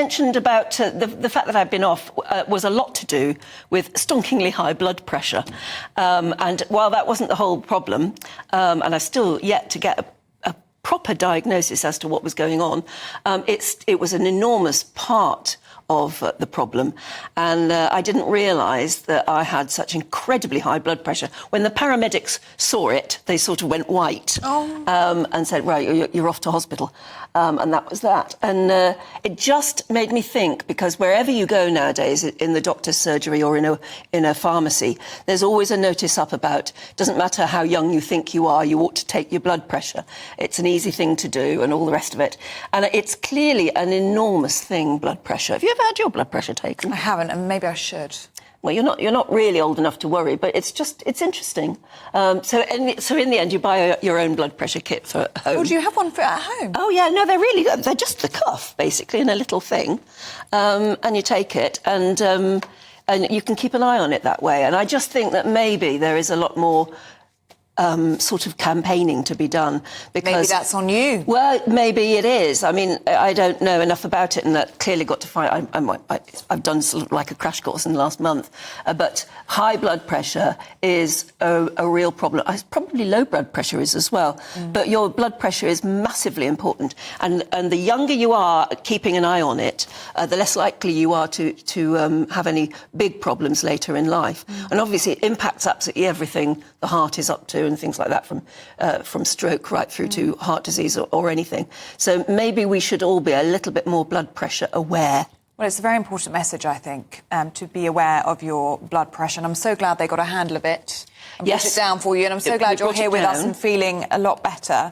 mentioned about the fact that I've been off was a lot to do with stonkingly high blood pressure. And while that wasn't the whole problem, and I've still yet to get a proper diagnosis as to what was going on, it was an enormous part of the problem, and I didn't realise that I had such incredibly high blood pressure. When the paramedics saw it, they sort of went white and said, right, you're off to hospital, and that was that. And it just made me think, because wherever you go nowadays, in the doctor's surgery or in a pharmacy, there's always a notice up about, doesn't matter how young you think you are, you ought to take your blood pressure. It's an easy thing to do and all the rest of it. And it's clearly an enormous thing, blood pressure. Have you ever had your blood pressure taken? I haven't, and maybe I should. Well, you're not really old enough to worry, but it's interesting. So in the end, you buy your own blood pressure kit for home. Oh, do you have one for at home? Oh, yeah, no, they're really good. They're just the cuff, basically, in a little thing. And you take it, and you can keep an eye on it that way. And I just think that maybe there is a lot more sort of campaigning to be done, because maybe that's on you. Well, maybe it is. I mean, I don't know enough about it, and that clearly got to find. I've done sort of like a crash course in the last month, but high blood pressure is a real problem. Probably low blood pressure is as well, but your blood pressure is massively important, and the younger you are at keeping an eye on it, the less likely you are to have any big problems later in life. And obviously, it impacts absolutely everything the heart is up to, and things like that, from stroke right through to heart disease or anything. So maybe we should all be a little bit more blood pressure aware. Well, it's a very important message, I think, to be aware of your blood pressure. And I'm so glad they got a handle of it and put it down for you. And I'm so glad you're here with us and feeling a lot better.